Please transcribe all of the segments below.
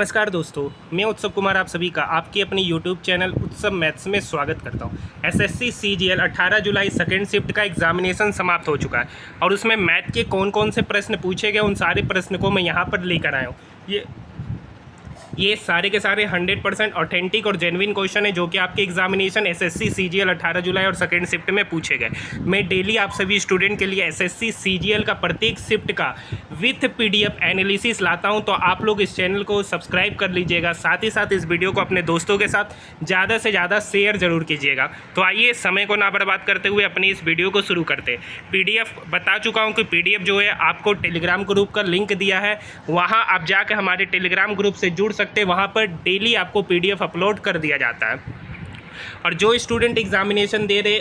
नमस्कार दोस्तों, मैं उत्सव कुमार आप सभी का आपके अपने YouTube चैनल उत्सव मैथ्स में स्वागत करता हूं। एसएससी सीजीएल 18 जुलाई सेकेंड शिफ्ट का एग्जामिनेशन समाप्त हो चुका है और उसमें मैथ के कौन कौन से प्रश्न पूछे गए उन सारे प्रश्न को मैं यहां पर लेकर आया हूं। ये सारे के सारे 100% ऑथेंटिक और जेन्युइन क्वेश्चन है जो कि आपके एग्जामिनेशन एसएससी सीजीएल 18 जुलाई और सेकेंड शिफ्ट में पूछे गए। मैं डेली आप सभी स्टूडेंट के लिए एसएससी सीजीएल का प्रत्येक शिफ्ट का विथ पीडीएफ एनालिसिस लाता हूं, तो आप लोग इस चैनल को सब्सक्राइब कर लीजिएगा। साथ ही साथ इस वीडियो को अपने दोस्तों के साथ ज़्यादा से ज़्यादा शेयर जरूर कीजिएगा। तो आइए समय को ना बर्बाद करते हुए अपनी इस वीडियो को शुरू करते हैं। पीडीएफ बता चुका हूँ कि पीडीएफ जो है आपको टेलीग्राम ग्रुप का लिंक दिया है, वहाँ आप जाकर हमारे टेलीग्राम ग्रुप से जुड़ सकते, वहाँ पर डेली आपको पीडीएफ अपलोड कर दिया जाता है। और जो स्टूडेंट एग्जामिनेशन दे रहे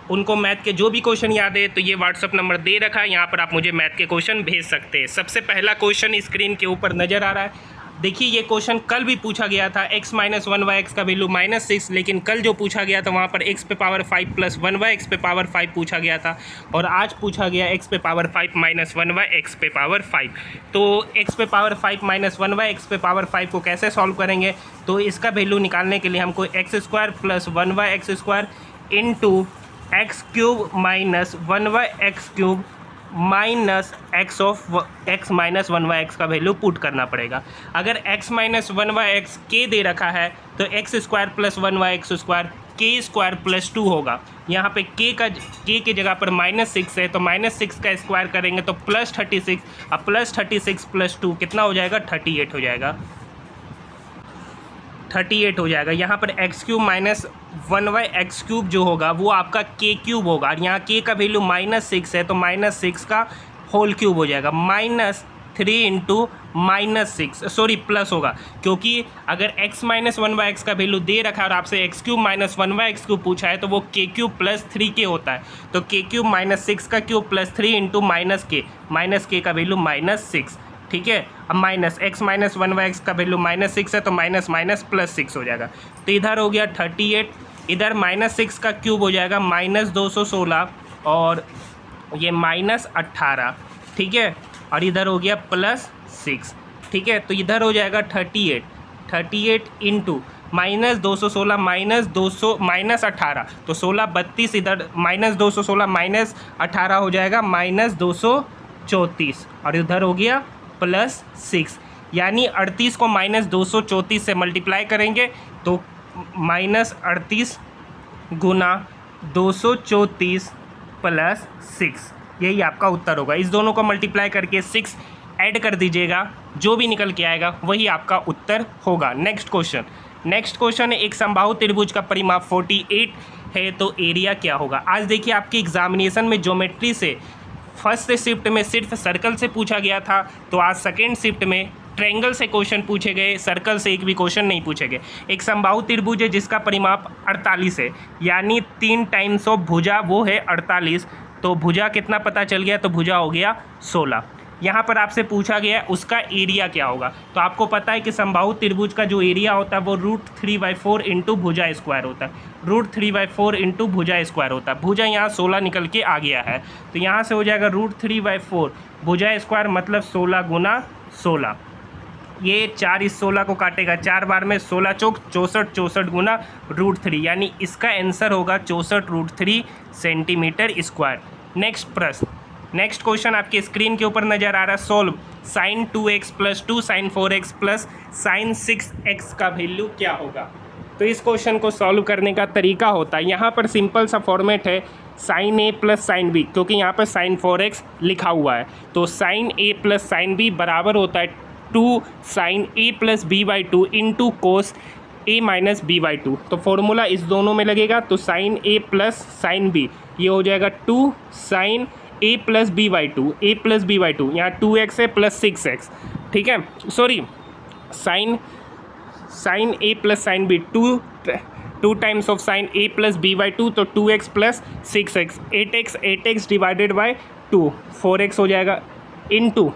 उनको मैथ के जो भी क्वेश्चन याद है तो ये व्हाट्सअप नंबर दे रखा है, यहाँ पर आप मुझे मैथ के क्वेश्चन भेज सकते हैं। सबसे पहला क्वेश्चन स्क्रीन के ऊपर नज़र आ रहा है। देखिए ये क्वेश्चन कल भी पूछा गया था, x - 1/x का वैल्यू -6, लेकिन कल जो पूछा गया था वहाँ पर x पे पावर 5 + 1/x पे पावर 5 पूछा गया था, और आज पूछा गया x पे पावर 5 - 1/x पे पावर 5। तो x पे पावर 5 - 1/x पे पावर 5 को कैसे सॉल्व करेंगे, तो इसका वैल्यू निकालने के लिए हमको x² + 1/x² into x³ - 1/x³ minus x - 1/x का वैल्यू पुट करना पड़ेगा। अगर x - 1/x के दे रखा है तो x² + 1/x² k² + 2 होगा। यहाँ पे k की जगह पर -6 है, तो -6 का स्क्वायर करेंगे तो +36, अब +36 + 2 कितना हो जाएगा, 38 हो जाएगा। 38 हो जाएगा। यहाँ पर x³ - 1/x³ जो होगा वो आपका k³ होगा, और यहाँ k का वैल्यू -6 है तो -6 का होल क्यूब हो जाएगा। -3 × -6 प्लस होगा, क्योंकि अगर x - 1/x का वैल्यू दे रखा है और आपसे x³ - 1/x³ पूछा है तो वो k³ + 3k होता है। तो k³ - 6 का क्यूब + 3 × -k का वैल्यू -6, ठीक है। अब x - 1/x का वैल्यू -6 है तो +6 हो जाएगा। तो इधर हो गया 38, इधर -6 का क्यूब हो जाएगा -216 और ये -18, ठीक है, और इधर हो गया +6, ठीक है। तो इधर हो जाएगा 38 इंटू -216 -18, तो 16 32, इधर -216 -18 हो जाएगा -234, और इधर हो गया +6, यानी 38 को -234 से मल्टीप्लाई करेंगे तो -38 गुना 234 + 6, यही आपका उत्तर होगा। इस दोनों को मल्टीप्लाई करके 6 ऐड कर दीजिएगा, जो भी निकल के आएगा वही आपका उत्तर होगा। नेक्स्ट क्वेश्चन है, एक समबाहु त्रिभुज का परिमाप 48 है तो एरिया क्या होगा। आज देखिए आपके एग्जामिनेशन में ज्योमेट्री से फर्स्ट शिफ्ट में सिर्फ सर्कल से पूछा गया था, तो आज सेकेंड शिफ्ट में ट्रायंगल से क्वेश्चन पूछे गए, सर्कल से एक भी क्वेश्चन नहीं पूछे गए। एक समबाहु त्रिभुज है जिसका परिमाप 48 है, यानी 3 टाइम्स ऑफ भुजा वो है 48, तो भुजा कितना पता चल गया, तो भुजा हो गया 16। यहाँ पर आपसे पूछा गया उसका एरिया क्या होगा, तो आपको पता है कि समबाहु त्रिभुज का जो एरिया होता है वो √3/4 इंटू भुजा स्क्वायर होता है, √3/4 इंटू भुजा स्क्वायर होता है। भुजा यहाँ 16 निकल के आ गया है, तो यहाँ से हो जाएगा √3/4 भुजा स्क्वायर मतलब 16 गुना 16, ये 4 इस 16 को काटेगा 4 बार में, 16 चौक 64, 64 गुना √3, यानी इसका आंसर होगा 64√3 सेंटीमीटर स्क्वायर। नेक्स्ट क्वेश्चन आपके स्क्रीन के ऊपर नज़र आ रहा है, solve sin 2x + 2 sin 4x + sin 6x का वैल्यू क्या होगा। तो इस क्वेश्चन को सॉल्व करने का तरीका होता है, यहाँ पर सिंपल सा फॉर्मेट है sin a + sin b, क्योंकि यहाँ पर sin 4x लिखा हुआ है, तो sin a + sin b बराबर होता है 2 sin a + b/2 into cos a - b/2। तो फॉर्मूला इस दोनों में लगेगा, तो sin a + sin b ये हो जाएगा 2 sin a + b/2 यहाँ 2x है + 6x, ठीक है, sin a + sin b 2 times of sin a + b/2, तो 2x + 6x 8x / 2 4x हो जाएगा इंटू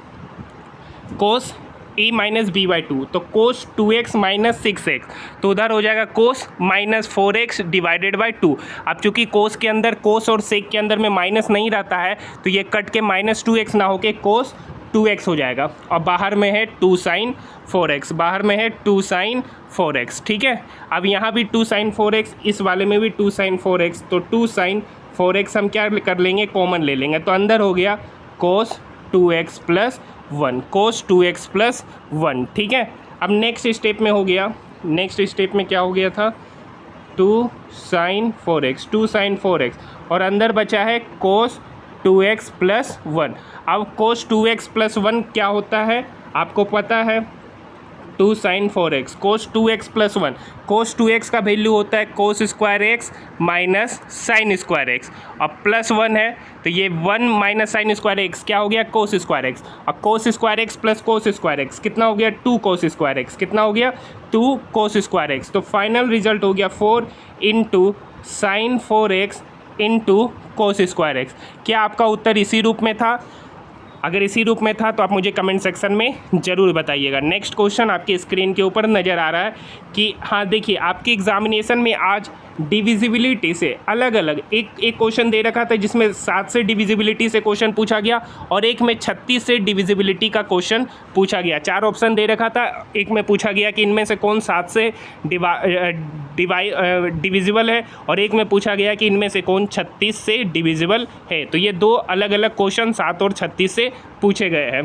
cos a - b/2, तो cos 2x - 6x, तो उधर हो जाएगा cos -4x / 2। अब चूंकि cos के अंदर cos और sec के अंदर में माइनस नहीं रहता है, तो ये कट के -2x ना होके cos 2x हो जाएगा और बाहर में है 2 sin 4x, बाहर में है 2 sin 4x। ठीक है, अब यहाँ भी 2 sin 4x, इस वाले में भी 2 sin 4x, तो 2 sin 4x हम क्या कर लेंगे, कॉमन ले लेंगे, तो अंदर हो गया cos 2x plus 1, cos 2x plus 1। ठीक है, अब नेक्स्ट स्टेप में हो गया, नेक्स्ट स्टेप में क्या हो गया था, 2 sin 4x, 2 sin 4x और अंदर बचा है cos 2x प्लस 1। अब cos 2x प्लस 1 क्या होता है आपको पता है, 2 sin 4x, cos 2x plus 1, cos 2x का वैल्यू होता है cos square x minus sine square x और प्लस 1 है तो ये 1 माइनस साइन स्क्वायर x क्या हो गया, cos स्क्वायर x, और cos square x plus cos square x कितना हो गया, 2 cos स्क्वायर x, कितना हो गया, 2 cos स्क्वायर x। तो फाइनल रिजल्ट हो गया 4 into sine 4x into cos square x। क्या आपका उत्तर इसी रूप में था? अगर इसी रूप में था तो आप मुझे कमेंट सेक्शन में ज़रूर बताइएगा। नेक्स्ट क्वेश्चन आपकी स्क्रीन के ऊपर नज़र आ रहा है कि हाँ देखिए, आपके एग्जामिनेशन में आज डिविजिबिलिटी से अलग अलग एक क्वेश्चन दे रखा था जिसमें 7 से डिविजिबिलिटी से क्वेश्चन पूछा गया और एक में 36 से डिविजिबिलिटी का क्वेश्चन पूछा गया। 4 ऑप्शन दे रखा था, एक में पूछा गया कि इनमें से कौन 7 से डिविजिबल है और एक में पूछा गया कि इनमें से कौन 36 से डिविजिबल है। तो ये 2 अलग अलग क्वेश्चन 7 और 36 से पूछे गए हैं।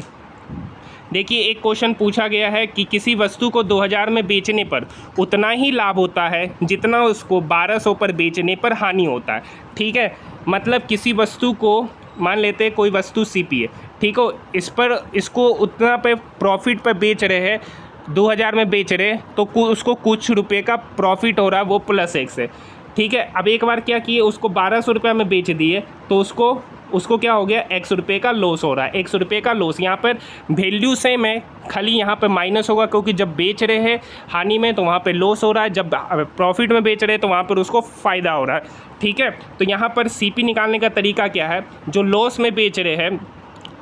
देखिए, एक क्वेश्चन पूछा गया है कि किसी वस्तु को 2000 में बेचने पर उतना ही लाभ होता है जितना उसको 1200 पर बेचने पर हानि होता है। ठीक है, मतलब किसी वस्तु को मान लेते हैं कोई वस्तु सीपी है, ठीक हो, इसको उतना पे प्रॉफिट पर बेच रहे हैं, 2000 में बेच रहे हैं तो उसको कुछ रुपये का प्रॉफिट हो रहा है, वो प्लस x है। ठीक है, अब एक बार क्या किए, उसको 1200 रुपये में बेच दिए तो उसको क्या हो गया, x रुपये का लॉस हो रहा है, x रुपये का लॉस। यहाँ पर वैल्यू सेम है, खाली यहाँ पर माइनस होगा क्योंकि जब बेच रहे हैं हानि में तो वहाँ पे लॉस हो रहा है, जब प्रॉफिट में बेच रहे हैं तो वहाँ पर उसको फ़ायदा हो रहा है। ठीक है, तो यहाँ पर CP निकालने का तरीका क्या है, जो लॉस में बेच रहे हैं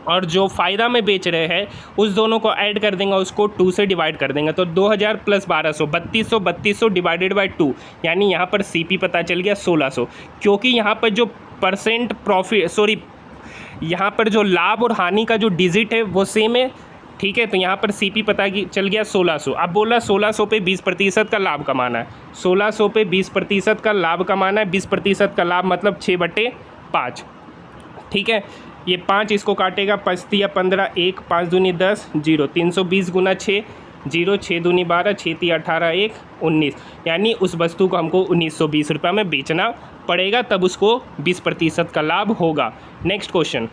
और जो फ़ायदा में बेच रहे हैं उस दोनों को ऐड कर देंगे, उसको 2 से डिवाइड कर देंगे, तो 2000 प्लस 1200 3200 डिवाइडेड बाई 2, यानी यहाँ पर CP पता चल गया 1600। क्योंकि यहाँ पर जो परसेंट प्रॉफिट यहाँ पर जो लाभ और हानि का जो डिजिट है वो सेम है। ठीक है, तो यहाँ पर CP पता चल गया 1600। अब बोला 1600 पे 20% का लाभ कमाना है, 1600 पे 20% का लाभ कमाना है, 20% का लाभ मतलब 6/5। ठीक है, ये 5 इसको काटेगा, 5 या 15, 1 5 दूनी 10, 0 320 गुना 6, 0 6 दूनी 12, 6 3 18, 1 19, यानी उस वस्तु को हमको 1920 रुपये में बेचना पड़ेगा, तब उसको 20% का लाभ होगा। नेक्स्ट क्वेश्चन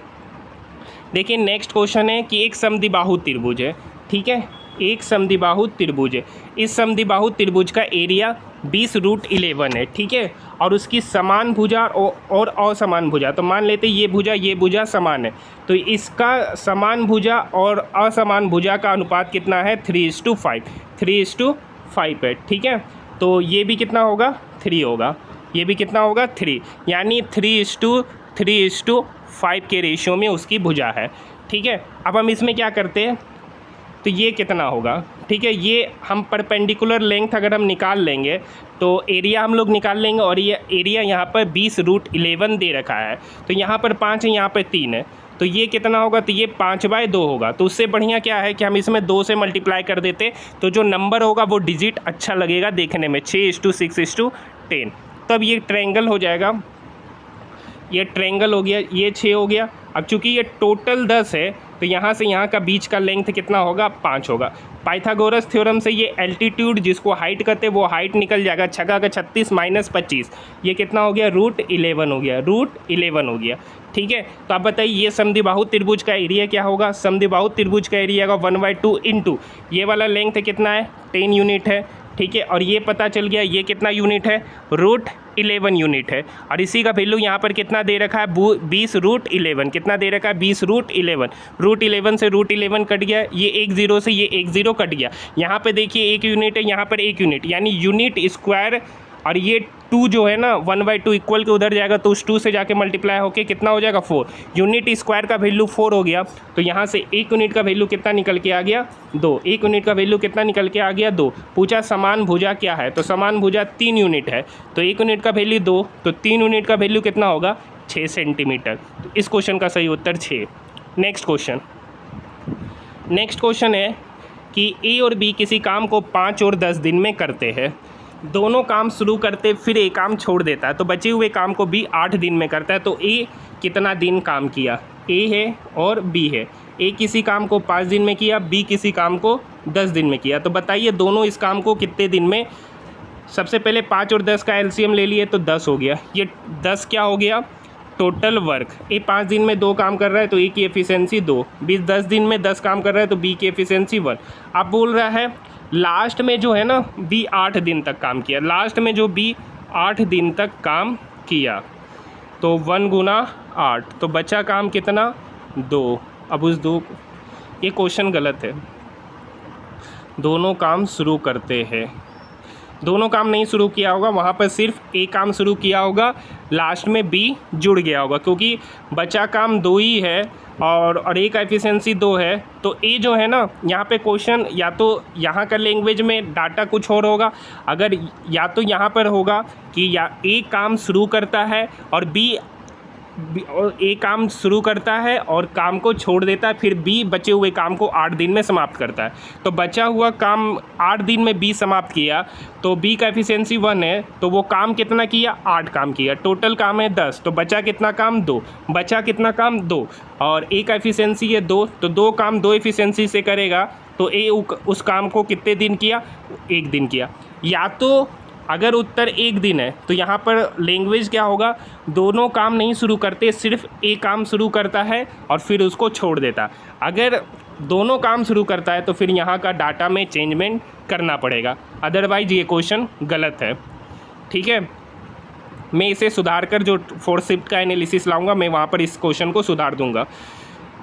देखिए, नेक्स्ट क्वेश्चन है कि एक समद्विबाहु त्रिभुज है। ठीक है, एक समद्विबाहु त्रिभुज है, इस समद्विबाहु त्रिभुज का एरिया 20√11 है। ठीक है, और उसकी समान भुजा और असमान भुजा, तो मान लेते ये भुजा समान है, तो इसका समान भुजा और असमान भुजा का अनुपात कितना है, 3:5, 3:5 है। ठीक है, तो ये भी कितना होगा, 3 होगा, ये भी कितना होगा, 3, यानी 3:3:5 के रेशियो में उसकी भुजा है। ठीक है, अब हम इसमें क्या करते हैं, तो ये कितना होगा। ठीक है, ये हम परपेंडिकुलर लेंथ अगर हम निकाल लेंगे तो एरिया हम लोग निकाल लेंगे, और ये एरिया यहाँ पर 20√11 दे रखा है, तो यहाँ पर 5 है, यहाँ पर 3 है, तो ये कितना होगा, तो ये 5/2 होगा। तो उससे बढ़िया क्या है कि हम इसमें 2 से मल्टीप्लाई कर देते, तो जो नंबर होगा वो डिजिट अच्छा लगेगा देखने में, 6:6:10। तब ये ट्रायंगल हो जाएगा, ये ट्रायंगल हो गया, ये 6 हो गया। अब चूंकि ये टोटल 10 है तो यहाँ से यहाँ का बीच का लेंथ कितना होगा, 5 होगा। पाइथागोरस थ्योरम से ये एल्टीट्यूड जिसको हाइट कहते हैं वो हाइट निकल जाएगा, 6 का 36 माइनस 25, ये कितना हो गया, √11 हो गया, √11 हो गया। ठीक है, तो आप बताइए ये समद्विबाहु त्रिभुज का एरिया क्या होगा, समद्विबाहु त्रिभुज का एरिया का 1/2 इंटू ये वाला लेंथ कितना है, 10 यूनिट है। ठीक है, और ये पता चल गया ये कितना यूनिट है, √11 यूनिट है, और इसी का वैल्यू यहाँ पर कितना दे रखा है, 20√11, कितना दे रखा है, 20√11, √11 से √11 कट गया, ये 1 0 से ये 1 0 कट गया, यहाँ पे देखिए 1 यूनिट है, यहाँ पर 1 यूनिट, यानी यूनिट स्क्वायर, और ये 2 जो है ना 1/2 इक्वल के उधर जाएगा तो उस 2 से जाके मल्टीप्लाई होके कितना हो जाएगा, 4, यूनिट स्क्वायर का वैल्यू 4 हो गया, तो यहाँ से 1 यूनिट का वैल्यू कितना निकल के आ गया, 2, 1 यूनिट का वैल्यू कितना निकल के आ गया, 2। पूछा समान भुजा क्या है, तो समान भुजा 3 यूनिट है, तो 1 यूनिट का वैल्यू 2, तो 3 यूनिट का वैल्यू कितना होगा, 6 सेंटीमीटर। तो इस क्वेश्चन का सही उत्तर 6। नेक्स्ट क्वेश्चन नेक्स्ट क्वेश्चन है कि ए और बी किसी काम को 5 और 10 दिन में करते हैं। दोनों काम शुरू करते फिर ए काम छोड़ देता है, तो बचे हुए काम को बी 8 दिन में करता है। तो ए कितना दिन काम किया? ए है और बी है। ए किसी काम को 5 दिन में किया, बी किसी काम को 10 दिन में किया। तो बताइए दोनों इस काम को कितने दिन में। सबसे पहले 5 और 10 का एलसीएम ले लिए तो 10 हो गया। ये 10 क्या हो गया? Total work. ए 5 दिन में 2 काम कर रहा है तो ए की एफिशिएंसी 2। बी 10 दिन में 10 काम कर रहा है तो बी की एफिशिएंसी 1। अब बोल रहा है लास्ट में जो है ना बी 8 दिन तक काम किया। लास्ट में जो बी 8 दिन तक काम किया तो 1 गुना 8, तो बचा काम कितना? 2। अब उस 2, ये क्वेश्चन गलत है। दोनों काम शुरू करते हैं, दोनों काम नहीं शुरू किया होगा, वहाँ पर सिर्फ एक काम शुरू किया होगा, लास्ट में बी जुड़ गया होगा क्योंकि बचा काम 2 ही है और ए का एफिशिएंसी 2 है। तो ए जो है ना यहाँ पे क्वेश्चन या तो यहाँ का लैंग्वेज में डाटा कुछ और होगा, अगर या तो यहाँ पर होगा कि या ए काम शुरू करता है और बी और ए काम शुरू करता है और काम को छोड़ देता है, फिर बी बचे हुए काम को 8 दिन में समाप्त करता है। तो बचा हुआ काम 8 दिन में बी समाप्त किया तो बी का एफिशिएंसी 1 है, तो वो काम कितना किया? 8 काम किया। टोटल काम है 10, तो बचा कितना काम? 2। बचा कितना काम? 2। और ए का एफिशिएंसी है 2, तो 2 काम 2 एफिशिएंसी से करेगा तो ए उस काम को कितने दिन किया? 1 दिन किया। या तो अगर उत्तर 1 दिन है तो यहाँ पर लैंग्वेज क्या होगा? दोनों काम नहीं शुरू करते, सिर्फ एक काम शुरू करता है और फिर उसको छोड़ देता। अगर दोनों काम शुरू करता है तो फिर यहाँ का डाटा में चेंजमेंट करना पड़ेगा, अदरवाइज ये क्वेश्चन गलत है। ठीक है, मैं इसे सुधार कर जो 4th शिफ्ट का एनालिसिस लाऊंगा मैं वहाँ पर इस क्वेश्चन को सुधार दूंगा।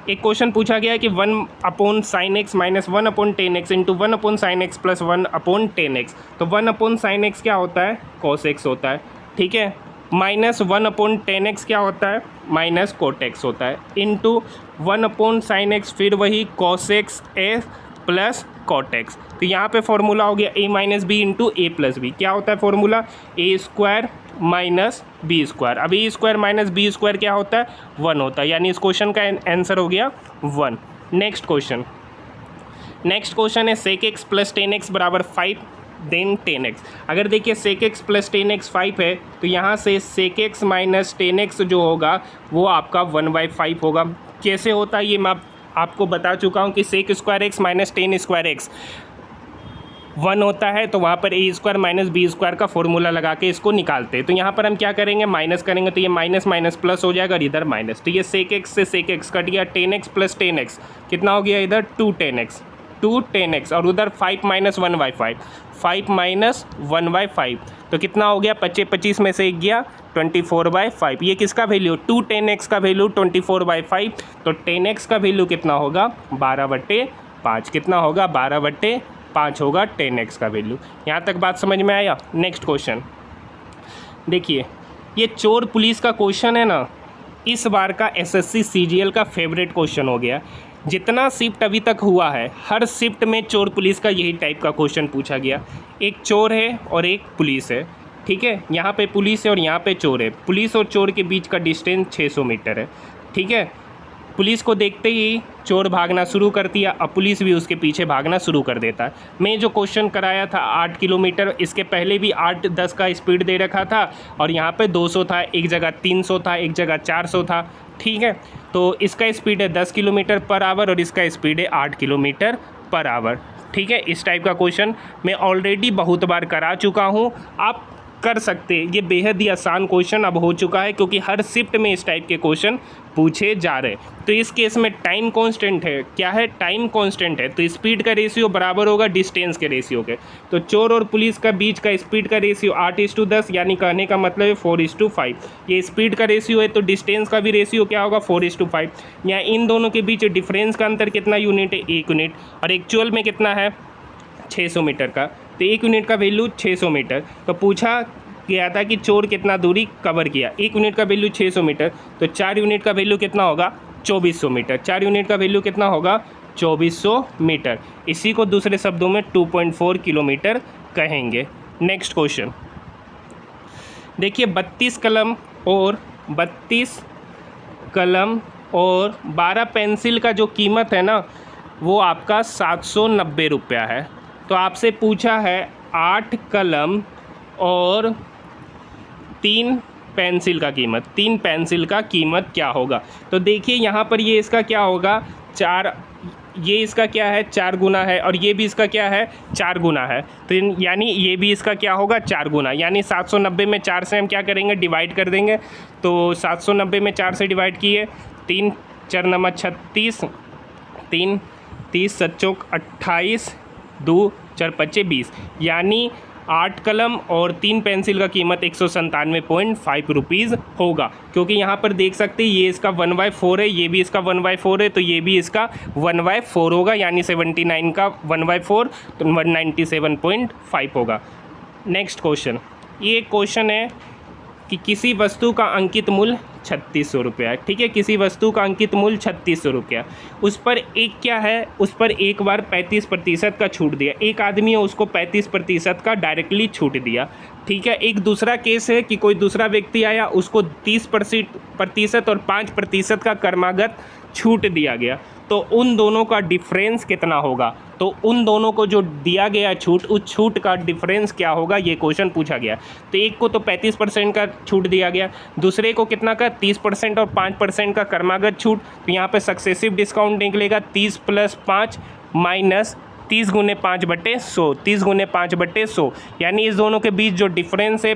एक क्वेश्चन पूछा गया है कि 1/sin x minus 1/tan x into 1/sin x plus 1/tan x। तो 1/sin x क्या होता है? cos x होता है। ठीक है, माइनस 1/tan x क्या होता है? माइनस cot x होता है, इंटू 1/sin x फिर वही cos x a plus cot x। तो यहाँ पे फॉर्मूला हो गया a minus B into A plus B. क्या होता है formula? A square minus B square. अब A square minus B square क्या होता है? 1 होता है, यानी इस क्वेश्चन का आंसर हो गया 1। नेक्स्ट क्वेश्चन है sec x plus tan x बराबर 5 देन tan x। अगर देखिए sec x plus tan x 5 है तो यहाँ से sec x minus tan x जो होगा वो आपका 1/5 होगा। कैसे होता है ये मैं आपको बता चुका हूँ कि sec square x minus tan square x 1 होता है, तो वहाँ पर ए स्क्वायर माइनस बी स्क्वायर का फॉर्मूला लगा के इसको निकालते हैं। तो यहाँ पर हम क्या करेंगे? माइनस करेंगे, तो ये माइनस माइनस प्लस हो जाएगा और इधर माइनस। तो ये sec x से sec x कट गया, tan x plus tan x कितना हो गया? इधर 2 tan x और उधर 5 माइनस 1/5, 5 माइनस 1/5 तो कितना हो गया? 25 में से 1 गया 24/5। ये किसका वैल्यू? 2 tan x का वैल्यू 24/5, तो tan x का वैल्यू कितना होगा? 12/5। कितना होगा? 12/5 होगा tan x का वैल्यू। यहाँ तक बात समझ में आया? नेक्स्ट क्वेश्चन देखिए, ये चोर पुलिस का क्वेश्चन है ना, इस बार का एसएससी सीजीएल का फेवरेट क्वेश्चन हो गया। जितना शिफ्ट अभी तक हुआ है हर शिफ्ट में चोर पुलिस का यही टाइप का क्वेश्चन पूछा गया। एक चोर है और एक पुलिस है, ठीक है, यहाँ पे पुलिस है और यहाँ पे चोर है। पुलिस और चोर के बीच का डिस्टेंस 600 मीटर है, ठीक है। पुलिस को देखते ही चोर भागना शुरू कर दिया, अब पुलिस भी उसके पीछे भागना शुरू कर देता है। मैं जो क्वेश्चन कराया था 8 किलोमीटर, इसके पहले भी 8-10 का स्पीड दे रखा था और यहाँ पे 200 था, एक जगह 300 था, एक जगह 400 था, ठीक है। तो इसका स्पीड है 10 किलोमीटर पर आवर और इसका स्पीड है 8 किलोमीटर पर आवर, ठीक है। इस टाइप का क्वेश्चन मैं ऑलरेडी बहुत बार करा चुका हूँ, आप कर सकते। ये बेहद ही आसान क्वेश्चन अब हो चुका है क्योंकि हर शिफ्ट में इस टाइप के क्वेश्चन पूछे जा रहे हैं। तो इस केस में टाइम कांस्टेंट है, क्या है? टाइम कांस्टेंट है, तो स्पीड का रेशियो बराबर होगा डिस्टेंस के रेशियो के। तो चोर और पुलिस का बीच का स्पीड का रेशियो 8:10, यानी कहने का मतलब है 4:5। ये स्पीड का रेशियो है, तो डिस्टेंस का भी रेशियो क्या होगा? 4:5। यहाँ इन दोनों के बीच डिफरेंस का अंतर कितना यूनिट है? 1 यूनिट, और एक्चुअल में कितना है? 600 मीटर का। तो 1 यूनिट का वैल्यू 600 मीटर। तो पूछा गया था कि चोर कितना दूरी कवर किया, 1 यूनिट का वैल्यू 600 मीटर, तो 4 यूनिट का वैल्यू कितना होगा? 2400 मीटर। 4 यूनिट का वैल्यू कितना होगा? 2400 मीटर। इसी को दूसरे शब्दों में 2.4 किलोमीटर कहेंगे। नेक्स्ट क्वेश्चन देखिए, 32 कलम और 12 पेंसिल का जो कीमत है ना, वो आपका 790 रुपया है। तो आपसे पूछा है 8 कलम और 3 पेंसिल का कीमत, 3 पेंसिल का कीमत क्या होगा। तो देखिए यहाँ पर ये इसका क्या होगा 4, ये इसका क्या है 4 गुना है और ये भी इसका क्या है 4 गुना है। तो यानी ये भी इसका क्या होगा 4 गुना, यानी 790 में 4 से हम क्या करेंगे डिवाइड कर देंगे। तो 790 में 4 से डिवाइड किए, 3 4 नंबर 36, 3 30 7 चौक 28, 2 4 25 20, यानी 8 कलम और 3 पेंसिल का कीमत 197.5 रुपीज़ होगा। क्योंकि यहाँ पर देख सकते हैं ये इसका 1/4 है, ये भी इसका 1/4 है, तो ये भी इसका 1/4 होगा, यानी 79 का 1/4 तो 197.5 होगा। नेक्स्ट क्वेश्चन, ये क्वेश्चन है कि किसी वस्तु का अंकित मूल्य 3600 रुपया है। ठीक है, किसी वस्तु का अंकित मूल्य 3600 रुपया, उस पर एक क्या है, उस पर एक बार 35% का छूट दिया। एक आदमी है उसको 35% का डायरेक्टली छूट दिया। ठीक है, एक दूसरा केस है कि कोई दूसरा व्यक्ति आया उसको 30% और 5% का कर्मागत छूट दिया गया। तो उन दोनों का डिफरेंस कितना होगा। तो उन दोनों को जो दिया गया छूट, उस छूट का डिफरेंस क्या होगा, ये क्वेश्चन पूछा गया। तो एक को तो 35% का छूट दिया गया, दूसरे को कितना का 30% और 5% का कर्मागत छूट। तो यहाँ पे सक्सेसिव डिस्काउंट निकलेगा 30 + 5 माइनस 30 × 5/100, 30 × 5/100, यानी इस दोनों के बीच जो डिफरेंस है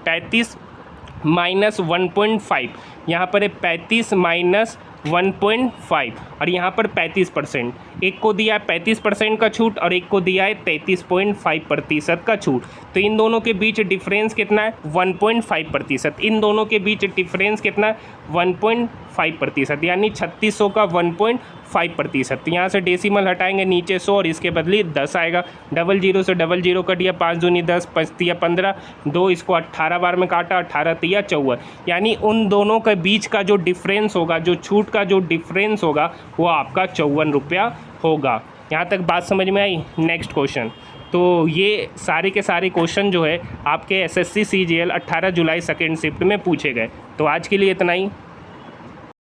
35 - 1.5, यहाँ पर है 35 - 1.5 और यहाँ पर 35%। एक को दिया है 35% का छूट और एक को दिया है 33.5% का छूट। तो इन दोनों के बीच डिफरेंस कितना है 1.5%। इन दोनों के बीच डिफरेंस कितना है 1.5%, यानी 3600 का 1.5%। यहाँ से डेसिमल हटाएंगे नीचे 100 और इसके बदले 10 आएगा। 00 से 00 कटिया, 5 दूनी 10, 5 तिया 15, 2 इसको 18 बार में काटा, 18 तिया 54, यानी उन दोनों के बीच का जो डिफरेंस होगा, जो छूट का जो डिफरेंस होगा वो आपका 54 रुपया होगा। यहाँ तक बात समझ में आई। नेक्स्ट क्वेश्चन, तो ये सारे के सारे क्वेश्चन जो है आपके SSC CGL 18 जुलाई सेकेंड शिफ्ट में पूछे गए। तो आज के लिए इतना ही।